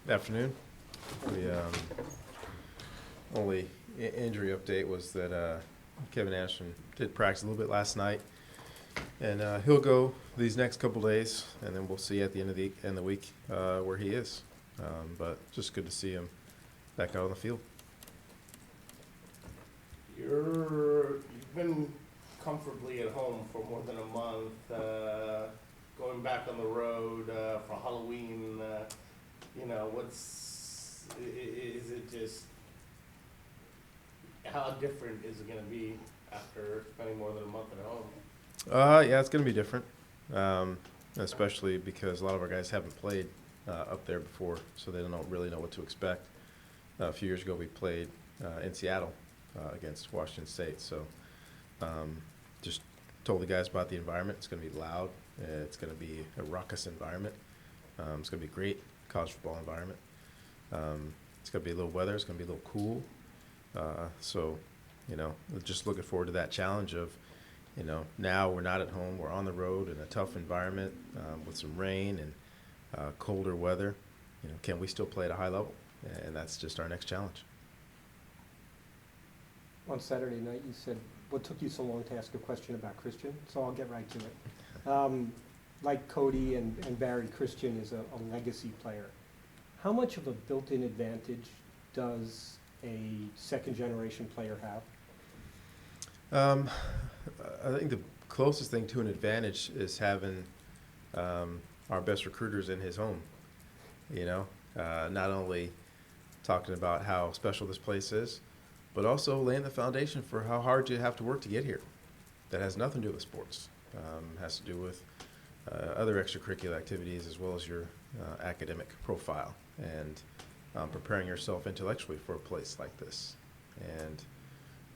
Afternoon. The only injury update was that Kevin Ashton did practice a little bit last night, and he'll go these next couple days, and then we'll see at the end of the week where he is. But just good to see him back out on the field. You've been comfortably at home for more than a month, going back on the road for Halloween. Is it just, how different is it going to be after spending more than a month at home? Yeah, it's going to be different, especially because a lot of our guys haven't played up there before, so they don't really know what to expect. A few years ago, we played in Seattle against Washington State, so just told the guys about the environment. It's going to be loud. It's going to be a raucous environment. It's going to be a great college football environment. It's going to be a little weather. It's going to be a little cool. So, just looking forward to that challenge of, now we're not at home. We're on the road in a tough environment with some rain and colder weather. Can we still play at a high level? And that's just our next challenge. On Saturday night, you said, what took you so long to ask a question about Christian? So I'll get right to it. Like Cody and Barry, Christian is a legacy player. How much of a built-in advantage does a second-generation player have? I think the closest thing to an advantage is having our best recruiters in his home. Not only talking about how special this place is, but also laying the foundation for how hard you have to work to get here. That has nothing to do with sports. Has to do with other extracurricular activities as well as your academic profile and preparing yourself intellectually for a place like this. And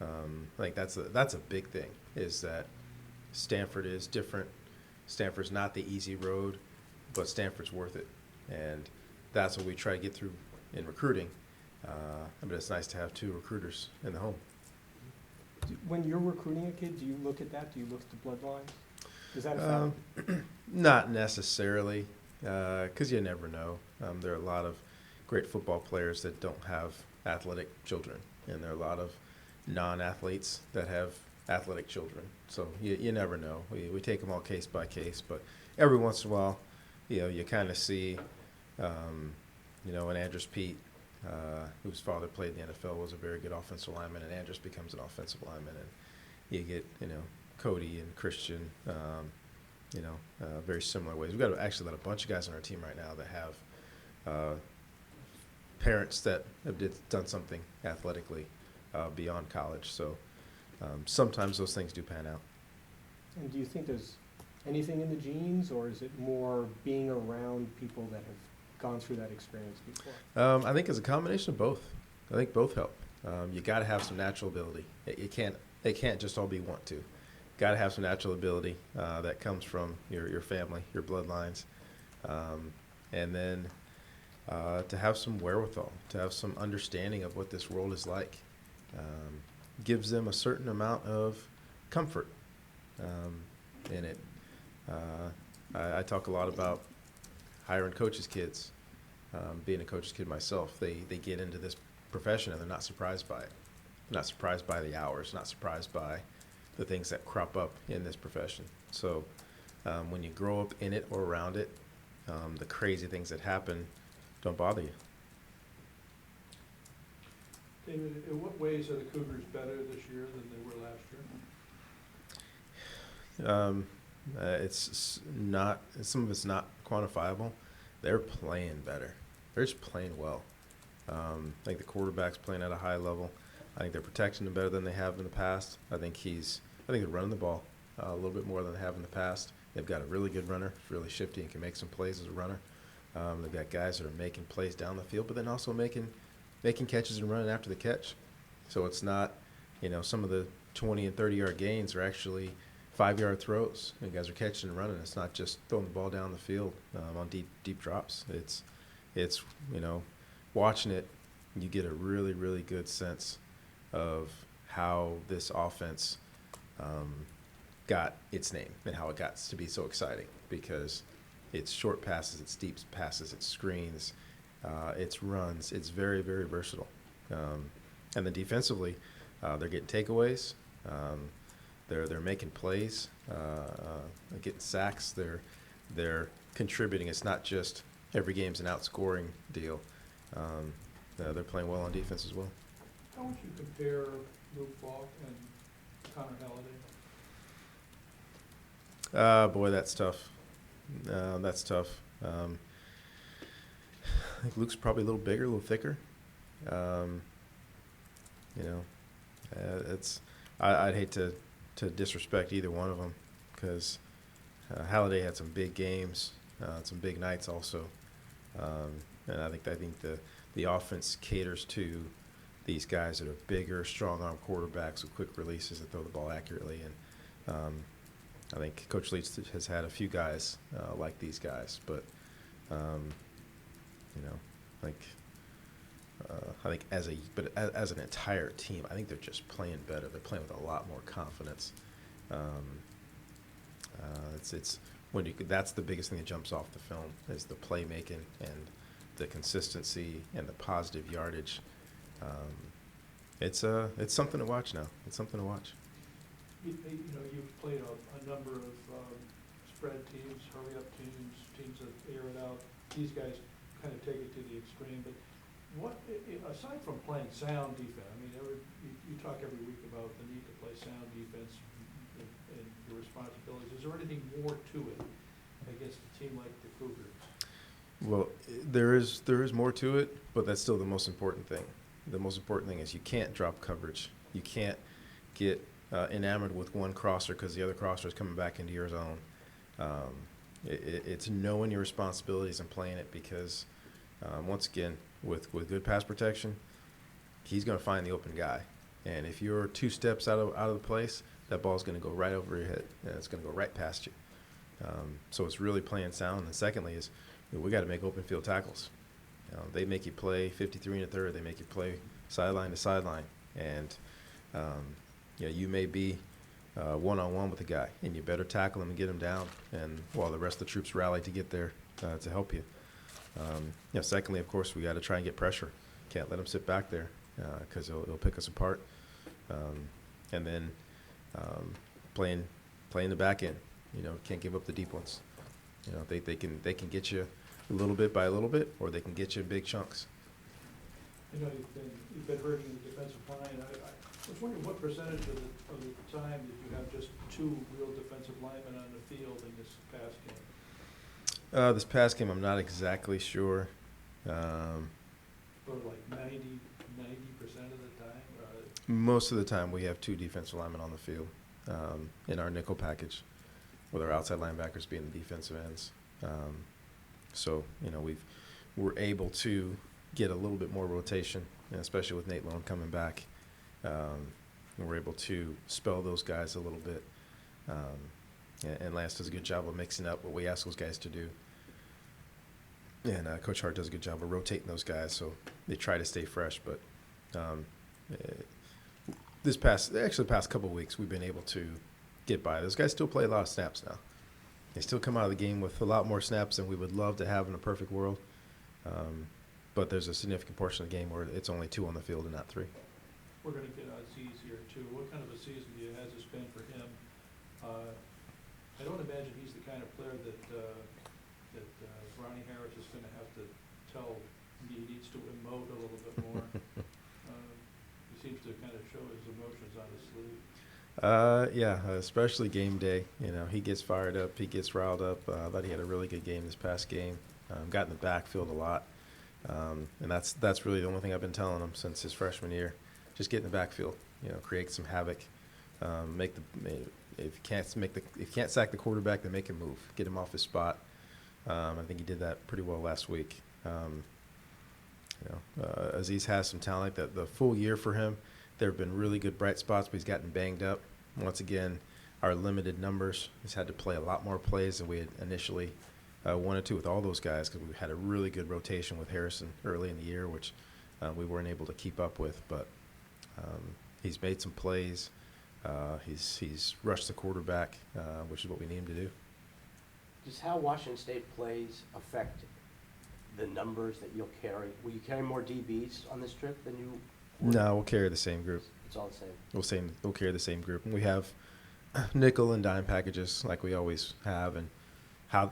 I think that's a big thing, is that Stanford is different. Stanford's not the easy road, but Stanford's worth it. And that's what we try to get through in recruiting. But it's nice to have two recruiters in the home. When you're recruiting a kid, do you look at that? Do you look at the bloodlines? Is that a factor? Not necessarily, because you never know. There are a lot of great football players that don't have athletic children, and there are a lot of non-athletes that have athletic children. So you never know. We take them all case by case, but every once in a while, you kind of see, when Andrews Pete, whose father played in the NFL, was a very good offensive lineman, and Andrews becomes an offensive lineman, and you get, Cody and Christian, very similar ways. We've got a bunch of guys on our team right now that have parents that have done something athletically beyond college. So sometimes those things do pan out. And do you think there's anything in the genes, or is it more being around people that have gone through that experience before? I think it's a combination of both. I think both help. You got to have some natural ability. It can't just all be want to. Got to have some natural ability that comes from your family, your bloodlines, and then to have some wherewithal, to have some understanding of what this world is like, gives them a certain amount of comfort in it. I talk a lot about hiring coaches' kids. Being a coach's kid myself, they get into this profession and they're not surprised by it. Not surprised by the hours, not surprised by the things that crop up in this profession. So when you grow up in it or around it, the crazy things that happen don't bother you. David, in what ways are the Cougars better this year than they were last year? It's not, some of it's not quantifiable. They're playing better. They're just playing well. I think the quarterback's playing at a high level. I think they're protecting him better than they have in the past. I think they're running the ball a little bit more than they have in the past. They've got a really good runner, really shifty and can make some plays as a runner. They've got guys that are making plays down the field, but then also making catches and running after the catch. So it's not, some of the 20 and 30-yard gains are actually 5-yard throws. And guys are catching and running. It's not just throwing the ball down the field on deep drops. It's watching it, you get a really, really good sense of how this offense got its name and how it got to be so exciting, because it's short passes, it's deep passes, it's screens, its runs. It's very, very versatile. And then defensively, they're getting takeaways. They're making plays. They're getting sacks. They're contributing. It's not just every game's an outscoring deal. They're playing well on defense as well. How would you compare Luke Falk and Connor Halliday? Boy, that's tough. That's tough. I think Luke's probably a little bigger, a little thicker. You know, I'd hate to disrespect either one of them because Halliday had some big games, some big nights also, and I think the offense caters to these guys that are bigger, strong arm quarterbacks with quick releases that throw the ball accurately, and I think Coach Leach has had a few guys like these guys, but you know, like. I think as an entire team, I think they're just playing better. They're playing with a lot more confidence. It's when that's the biggest thing that jumps off the film is the playmaking and the consistency and the positive yardage. It's something to watch now. It's something to watch. You know, you've played a number of spread teams, hurry-up teams, teams that air it out. These guys kind of take it to the extreme, but what, aside from playing sound defense, I mean, you talk every week about the need to play sound defense and your responsibilities. Is there anything more to it against a team like the Cougars? Well, there is more to it, but that's still the most important thing. The most important thing is you can't drop coverage. You can't get enamored with one crosser because the other crosser is coming back into your zone. It's knowing your responsibilities and playing it because, once again, with good pass protection, he's going to find the open guy. And if you're 2 steps out of the place, that ball's going to go right over your head, and it's going to go right past you. So it's really playing sound. And secondly is we got to make open field tackles. They make you play 53 1/3. They make you play sideline to sideline. And you may be one-on-one with a guy, and you better tackle him and get him down. And while the rest of the troops rally to get there to help you. Secondly, of course, we got to try and get pressure. Can't let him sit back there because it'll pick us apart. And then playing the back end. You know, can't give up the deep ones. You know, they can get you a little bit by a little bit, or they can get you in big chunks. You know, you've been hurting the defensive line. I was wondering what percentage of the time did you have just 2 real defensive linemen on the field in this past game? This past game, I'm not exactly sure. Or like 90% of the time? Most of the time, we have 2 defensive linemen on the field in our nickel package, with our outside linebackers being the defensive ends. So, you know, we're able to get a little bit more rotation, especially with Nate Lone coming back. And we're able to spell those guys a little bit. And Lance does a good job of mixing up what we ask those guys to do. And Coach Hart does a good job of rotating those guys, so they try to stay fresh. But the past couple of weeks, we've been able to get by. Those guys still play a lot of snaps now. They still come out of the game with a lot more snaps than we would love to have in a perfect world. But there's a significant portion of the game where it's only 2 on the field and not 3. We're going to get Aziz here, too. What kind of a season has this been for him? I don't imagine he's the kind of player that Ronnie Harris is going to have to tell he needs to emote a little bit more. He seems to kind of show his emotions on his sleeve. Especially game day. You know, he gets fired up. He gets riled up. I thought he had a really good game this past game. Got in the backfield a lot. And that's really the only thing I've been telling him since his freshman year. Just get in the backfield. You know, create some havoc. If you can't sack the quarterback, then make him move. Get him off his spot. I think he did that pretty well last week. Aziz has some talent. That the full year for him, there have been really good bright spots, but he's gotten banged up. Once again, our limited numbers. He's had to play a lot more plays than we had initially wanted to with all those guys because we had a really good rotation with Harrison early in the year, which we weren't able to keep up with. But he's made some plays. He's rushed the quarterback, which is what we need him to do. Does how Washington State plays affect the numbers that you'll carry? Will you carry more DBs on this trip than you would? No, we'll carry the same group. It's all the same. We'll carry the same group. And we have nickel and dime packages like we always have, and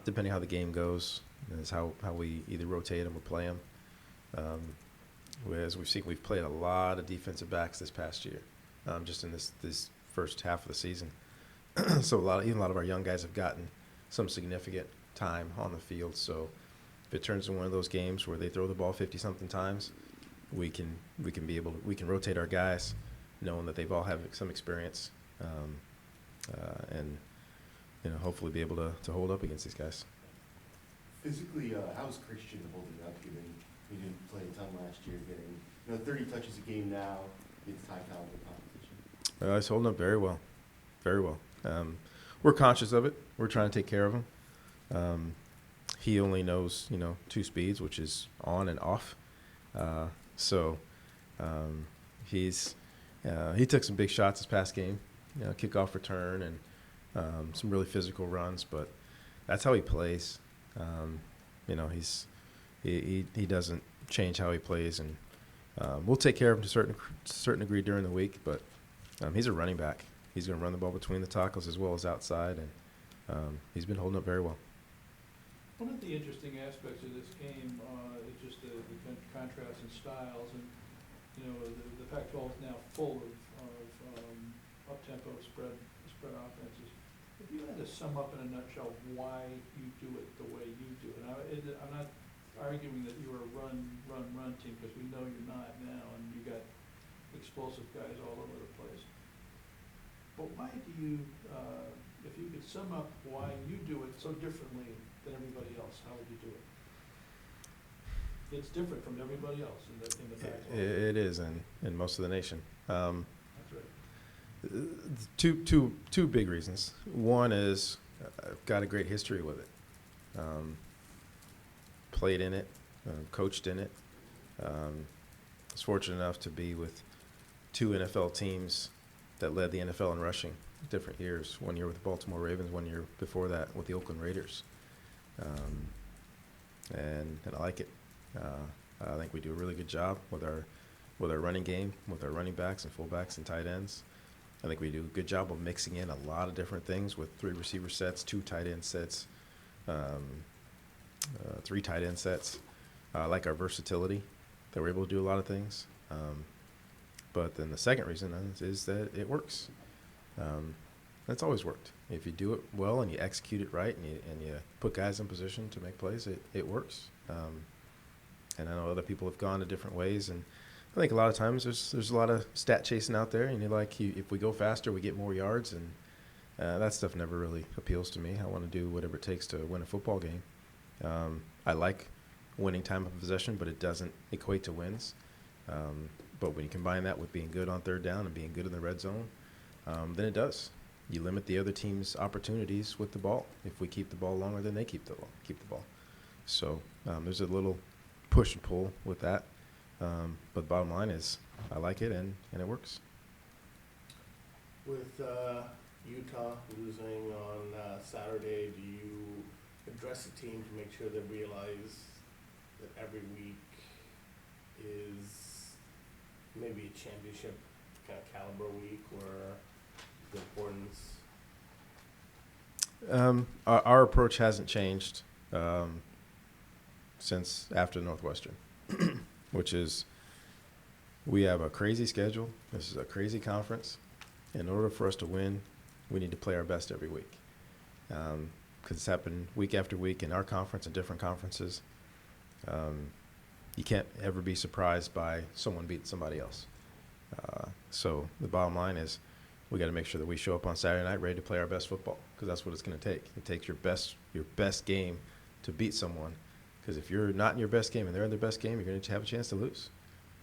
depending how the game goes is how we either rotate them or play them. Whereas we've played a lot of defensive backs this past year, just in this first half of the season. So even a lot of our young guys have gotten some significant time on the field. So if it turns into one of those games where they throw the ball 50-something times, we can rotate our guys, knowing that they've all have some experience, and hopefully be able to hold up against these guys. Physically, how's Christian holding up, given he didn't play a ton last year, getting 30 touches a game now against high caliber competition? He's holding up very well, very well. We're conscious of it. We're trying to take care of him. He only knows 2 speeds, which is on and off. He took some big shots this past game, kickoff return and some really physical runs, but that's how he plays. He doesn't change how he plays, and we'll take care of him to a certain degree during the week, but he's a running back. He's going to run the ball between the tackles as well as outside, and he's been holding up very well. One of the interesting aspects of this game is just the contrast in styles, and the Pac-12 is now full of up-tempo spread offenses. If you had to sum up in a nutshell why you do it the way you do it, I'm not arguing that you're a run team, because we know you're not now, and you got explosive guys all over the place. But why do you, if you could sum up why you do it so differently than everybody else, how would you do it? It's different from everybody else in the Pac-12. It is in most of the nation. That's right. Two big reasons. One is I've got a great history with it. Played in it, coached in it. Was fortunate enough to be with 2 NFL teams that led the NFL in rushing different years. One year with the Baltimore Ravens, one year before that with the Oakland Raiders. And I like it. I think we do a really good job with our running game, with our running backs and fullbacks and tight ends. I think we do a good job of mixing in a lot of different things with 3 receiver sets, 2 tight end sets, 3 tight end sets. I like our versatility, that we're able to do a lot of things. But then the second reason is that it works. That's always worked. If you do it well and you execute it right and you put guys in position to make plays, it works. And I know other people have gone to different ways, and I think a lot of times there's a lot of stat chasing out there, and if we go faster, we get more yards, and that stuff never really appeals to me. I want to do whatever it takes to win a football game. I like winning time of possession, but it doesn't equate to wins. But when you combine that with being good on third down and being good in the red zone, then it does. You limit the other team's opportunities with the ball if we keep the ball longer than they keep the ball. So there's a little push and pull with that. But the bottom line is I like it, and it works. With Utah losing on Saturday, do you address the team to make sure they realize that every week is maybe a championship kind of caliber week, or the importance? Our approach hasn't changed since after Northwestern, which is we have a crazy schedule. This is a crazy conference. In order for us to win, we need to play our best every week. Because it's happened week after week in our conference and different conferences. You can't ever be surprised by someone beating somebody else. So the bottom line is we got to make sure that we show up on Saturday night ready to play our best football, because that's what it's going to take. It takes your best game to beat someone, because if you're not in your best game and they're in their best game, you're going to have a chance to lose.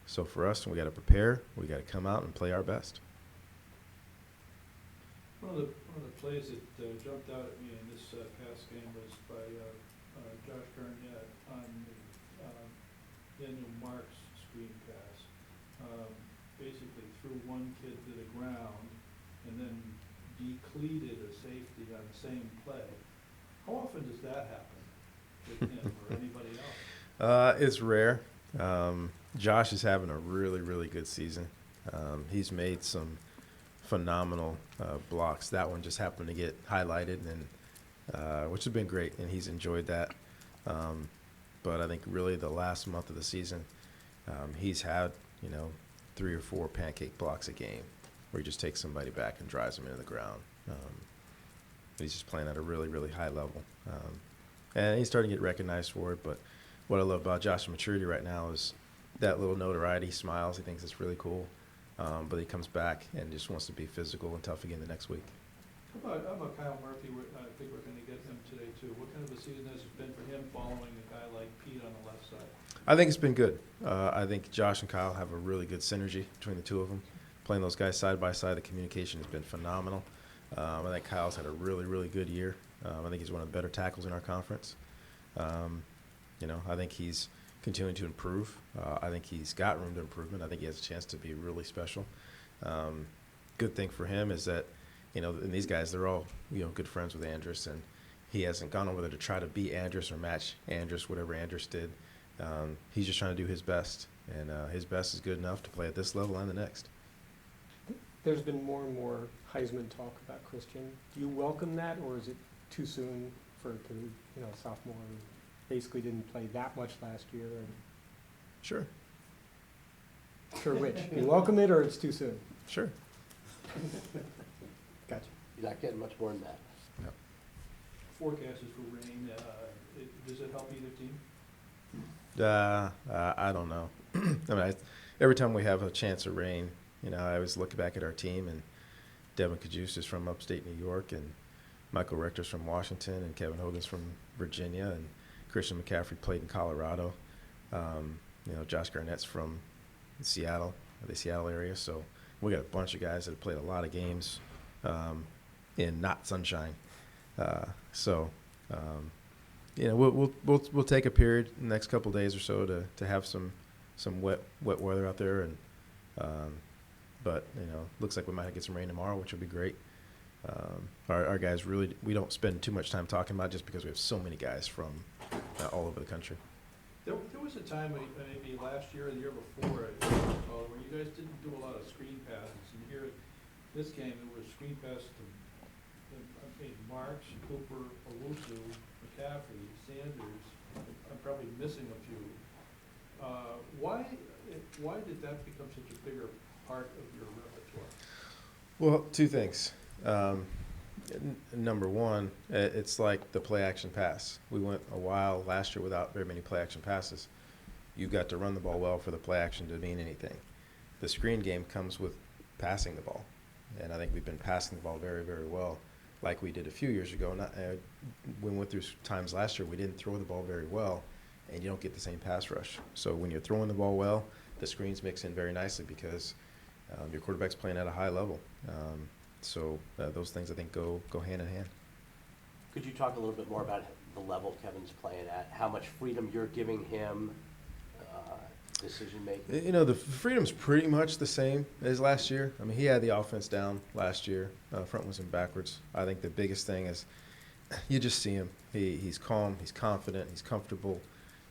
So for us, we got to prepare. We got to come out and play our best. One of the plays that jumped out at me in this past game was by Josh Garnett on Daniel Mark's screen pass. Basically threw one kid to the ground and then decleated a safety on the same play. How often does that happen with him or anybody else? It's rare. Josh is having a really, really good season. He's made some phenomenal blocks. That one just happened to get highlighted, and which has been great, and he's enjoyed that. But I think really the last month of the season, he's had 3 or 4 pancake blocks a game, where he just takes somebody back and drives them into the ground. He's just playing at a really, really high level, and he's starting to get recognized for it. But what I love about Josh's maturity right now is that little notoriety. He smiles. He thinks it's really cool. But he comes back and just wants to be physical and tough again the next week. How about Kyle Murphy? I think we're going to get him today too. What kind of a season has it been for him following a guy like Pete on the left side? I think it's been good. I think Josh and Kyle have a really good synergy between the two of them. Playing those guys side by side, the communication has been phenomenal. I think Kyle's had a really, really good year. I think he's one of the better tackles in our conference. I think he's continuing to improve. I think he's got room to improvement. I think he has a chance to be really special. Good thing for him is that, and these guys, they're all, good friends with Andrus, and he hasn't gone over there to try to be Andrus or match Andrus, whatever Andrus did. He's just trying to do his best, and his best is good enough to play at this level and the next. There's been more and more Heisman talk about Christian. Do you welcome that, or is it too soon for it to, sophomore, and basically didn't play that much last year? And Sure. sure, which? You welcome it, or it's too soon? Sure. Gotcha. You're not getting much more than that. Forecast is for rain. Does it help either team? I don't know. Every time we have a chance of rain, I always look back at our team, and Devin Kajus is from upstate New York, and Michael Rector's from Washington, and Kevin Hogan's from Virginia, and Christian McCaffrey played in Colorado. Josh Garnett's from Seattle, the Seattle area. So we got a bunch of guys that have played a lot of games in not sunshine. We'll take a period in the next couple of days or so to have some wet weather out there, and but looks like we might get some rain tomorrow, which will be great. Our guys really, we don't spend too much time talking about it just because we have so many guys from all over the country. There was a time, maybe last year or the year before, where you guys didn't do a lot of screen passes. And here, this game, there was screen passes to Marks, Cooper, Owusu, McCaffrey, Sanders. I'm probably missing a few. Why did that become such a bigger part of your repertoire? Well, two things. Number one, it's like the play-action pass. We went a while last year without very many play-action passes. You've got to run the ball well for the play-action to mean anything. The screen game comes with passing the ball, and I think we've been passing the ball very, very well, like we did a few years ago. We went through times last year we didn't throw the ball very well, and you don't get the same pass rush. So when you're throwing the ball well, the screens mix in very nicely because your quarterback's playing at a high level. So those things, I think, go hand in hand. Could you talk a little bit more about the level Kevin's playing at, how much freedom you're giving him, decision-making? The freedom's pretty much the same as last year. He had the offense down last year, front was in backwards. I think the biggest thing is you just see him. He's calm, he's confident, he's comfortable,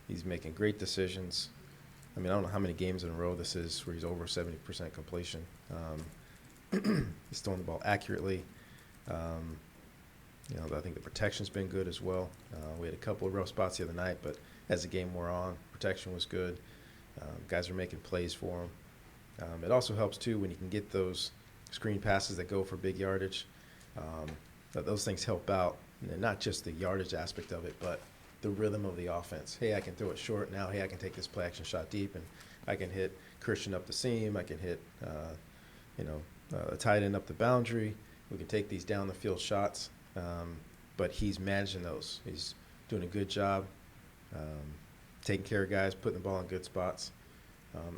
he's making great decisions. I don't know how many games in a row this is where he's over 70% completion. He's throwing the ball accurately. I think the protection's been good as well. We had a couple of rough spots the other night, but as the game wore on, protection was good. Guys are making plays for him. It also helps, too, when you can get those screen passes that go for big yardage. Those things help out, and not just the yardage aspect of it, but the rhythm of the offense. Hey, I can throw it short now. Hey, I can take this play action shot deep, and I can hit Christian up the seam. I can hit, a tight end up the boundary. We can take these down the field shots, but he's managing those. He's doing a good job taking care of guys, putting the ball in good spots,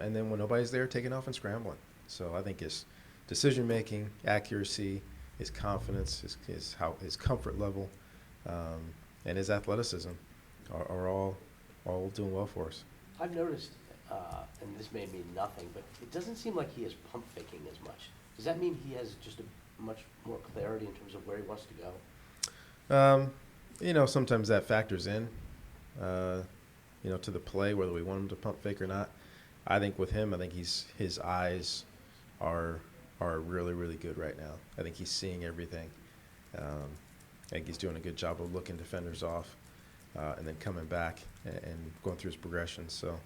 and then when nobody's there, taking off and scrambling. So I think his decision-making, accuracy, his confidence, his comfort level, and his athleticism are all doing well for us. I've noticed, and this may mean nothing, but it doesn't seem like he is pump faking as much. Does that mean he has just a much more clarity in terms of where he wants to go? Sometimes that factors in. to the play, whether we want him to pump fake or not. I think with him, I think his eyes are really, really good right now. I think he's seeing everything. I think he's doing a good job of looking defenders off and then coming back and going through his progressions. So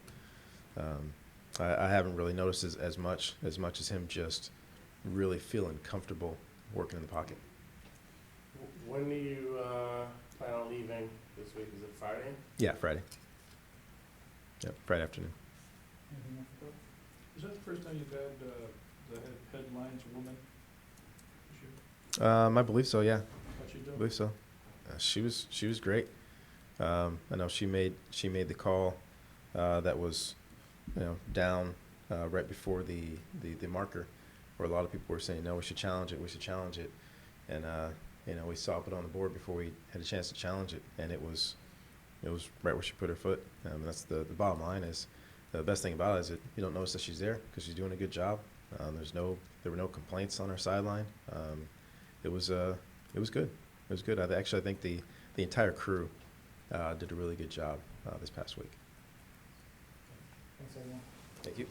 I haven't really noticed as much as him just really feeling comfortable working in the pocket. When do you plan on leaving this week? Is it Friday? Yeah, Friday. Yep, Friday afternoon. Anything else to go? Is that the first time you've had the headlines woman this year? I believe so. Yeah, How'd she I do? believe so. She was great. I know she made the call that was down right before the marker, where a lot of people were saying no, we should challenge it, and we saw it on the board before we had a chance to challenge it, and it was right where she put her foot. That's the bottom line. Is the best thing about it is that you don't notice that she's there because she's doing a good job. There were no complaints on her sideline. It was good. It was good. I think the entire crew did a really good job this past week. Thanks, everyone. Thank you.